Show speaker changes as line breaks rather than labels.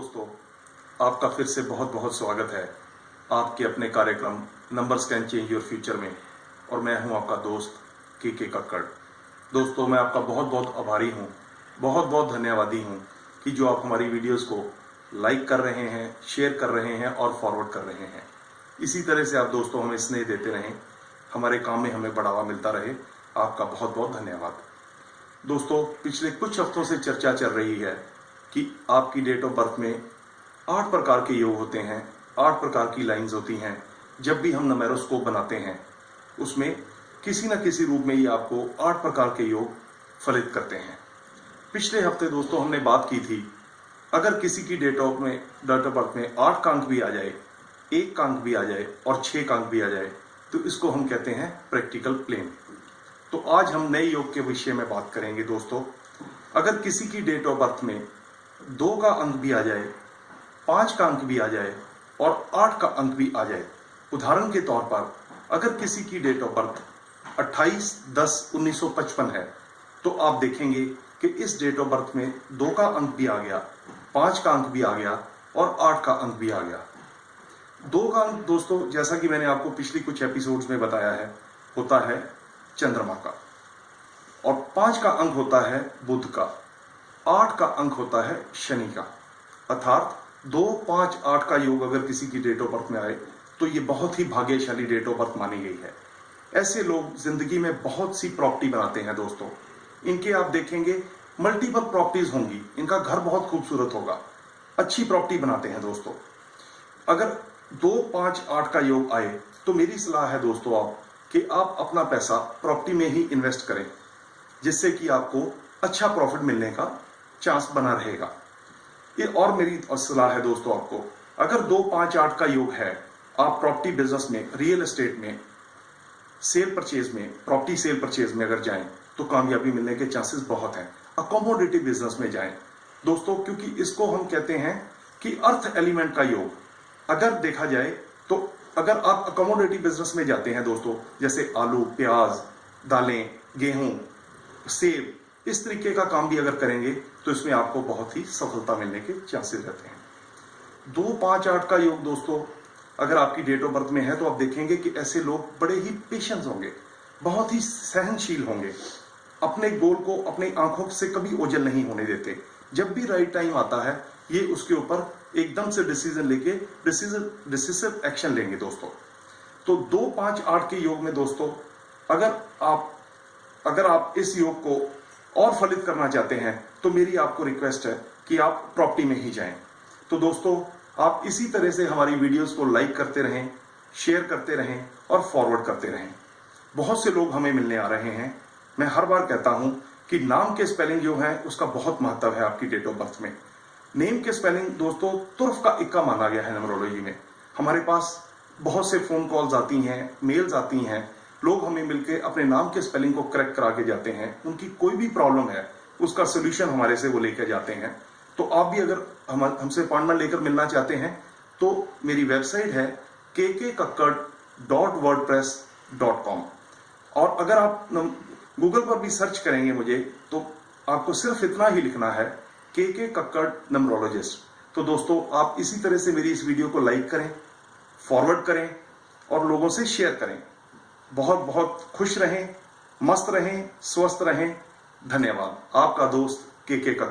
दोस्तों, आपका फिर से बहुत बहुत स्वागत है आपके अपने कार्यक्रम numbers can change your future में। और मैं हूं आपका दोस्त के कक्कड़। दोस्तों, मैं आपका बहुत बहुत आभारी हूं, बहुत बहुत धन्यवादी हूं कि जो आप हमारी वीडियोस को लाइक कर रहे हैं, शेयर कर रहे हैं और फॉरवर्ड कर रहे हैं। इसी तरह से आप दोस्तों हमें स्नेह देते रहें, हमारे काम में हमें बढ़ावा मिलता रहे। आपका बहुत बहुत धन्यवाद। दोस्तों, पिछले कुछ हफ्तों से चर्चा चल रही है कि आपकी डेट ऑफ बर्थ में 8 प्रकार के योग होते हैं, 8 प्रकार की लाइंस होती हैं। जब भी हम नुमेरोस्कोप बनाते हैं उसमें किसी न किसी रूप में ये आपको 8 प्रकार के योग फलित करते हैं। पिछले हफ्ते दोस्तों हमने बात की थी, अगर किसी की डेट ऑफ बर्थ में 8 का अंक भी आ जाए, 1 का अंक भी आ जाए और 6 का अंक भी आ जाए तो इसको हम कहते हैं प्रैक्टिकल प्लेन। तो आज हम नए योग के विषय में बात करेंगे। दोस्तों, अगर किसी की डेट ऑफ बर्थ में 2 का अंक भी आ जाए, 5 का अंक भी आ जाए और 8 का अंक भी आ जाए, उदाहरण के तौर पर अगर किसी की डेट ऑफ बर्थ 28/10/1955 है तो आप देखेंगे कि इस डेट ऑफ बर्थ में 2 का अंक भी आ गया, 5 का अंक भी आ गया और 8 का अंक भी आ गया। 2 का अंक दोस्तों, जैसा कि मैंने आपको पिछली कुछ एपिसोड्स में बताया है, होता है चंद्रमा का, और 5 का अंक होता है बुध का, 8 का अंक होता है शनि का। अर्थात 2, 5, 8 का योग अगर किसी की डेट ऑफ बर्थ में आए तो ये बहुत ही भाग्यशाली डेट ऑफ बर्थ मानी गई है। ऐसे लोग जिंदगी में बहुत सी प्रॉपर्टी बनाते हैं दोस्तों। इनके आप देखेंगे मल्टीपल प्रॉपर्टीज होंगी, इनका घर बहुत खूबसूरत होगा, अच्छी प्रॉपर्टी बनाते हैं दोस्तों। अगर 2, 5, 8 का योग आए तो मेरी सलाह है दोस्तों कि आप अपना पैसा प्रॉपर्टी में ही इन्वेस्ट करें, जिससे कि आपको अच्छा प्रॉफिट मिलने का चांस बना रहेगा। ये और मेरी सलाह है दोस्तों आपको, अगर 2, 5, 8 का योग है, आप प्रॉपर्टी बिजनेस में, रियल एस्टेट में, सेल परचेज में, प्रॉपर्टी सेल परचेज में अगर जाएं तो कामयाबी मिलने के चांसेस बहुत हैं। अकोमोडेटिव बिजनेस में जाएं दोस्तों, क्योंकि इसको हम कहते हैं कि अर्थ एलिमेंट का योग। अगर देखा जाए तो अगर आप अकोमोडेटिव बिजनेस में जाते हैं दोस्तों, जैसे आलू, प्याज, दालें, गेहूं, सेब, इस तरीके का काम भी अगर करेंगे तो इसमें आपको बहुत ही सफलता मिलने के चांसेस रहते हैं। 2, 5, 8 का योग दोस्तों अगर आपकी डेट ऑफ बर्थ में है तो आप देखेंगे कि ऐसे लोग बड़े ही पेशेंस होंगे, बहुत ही सहनशील होंगे, अपने गोल को अपनी आंखों से कभी ओझल नहीं होने देते। जब भी राइट टाइम आता है ये उसके ऊपर एकदम से डिसीजन लेके डिसिसिव एक्शन लेंगे दोस्तों। तो 2, 5, 8 के योग में दोस्तों अगर आप इस योग को और फलित करना चाहते हैं तो मेरी आपको रिक्वेस्ट है कि आप प्रॉपर्टी में ही जाएं। तो दोस्तों, आप इसी तरह से हमारी वीडियोस को लाइक करते रहें, शेयर करते रहें और फॉरवर्ड करते रहें। बहुत से लोग हमें मिलने आ रहे हैं। मैं हर बार कहता हूं कि नाम के स्पेलिंग जो है उसका बहुत महत्व है आपकी डेट ऑफ बर्थ में। नेम के स्पेलिंग दोस्तों तुर्फ का इक्का माना गया है न्यूमरोलॉजी में। हमारे पास बहुत से फोन कॉल्स आती हैं, मेल्स आती हैं, लोग हमें मिलकर अपने नाम के स्पेलिंग को करेक्ट करा के जाते हैं। उनकी कोई भी प्रॉब्लम है उसका सोल्यूशन हमारे से वो लेकर जाते हैं। तो आप भी अगर हमसे अपॉइंटमेंट लेकर मिलना चाहते हैं तो मेरी वेबसाइट है kkkakkad.wordpress.com। और अगर आप गूगल पर भी सर्च करेंगे मुझे तो आपको सिर्फ इतना ही लिखना है के कक्कड़ न्यूमरोलॉजिस्ट। तो दोस्तों, आप इसी तरह से मेरी इस वीडियो को लाइक करें, फॉरवर्ड करें और लोगों से शेयर करें। बहुत बहुत खुश रहें, मस्त रहें, स्वस्थ रहें। धन्यवाद। आपका दोस्त के कक्कड़।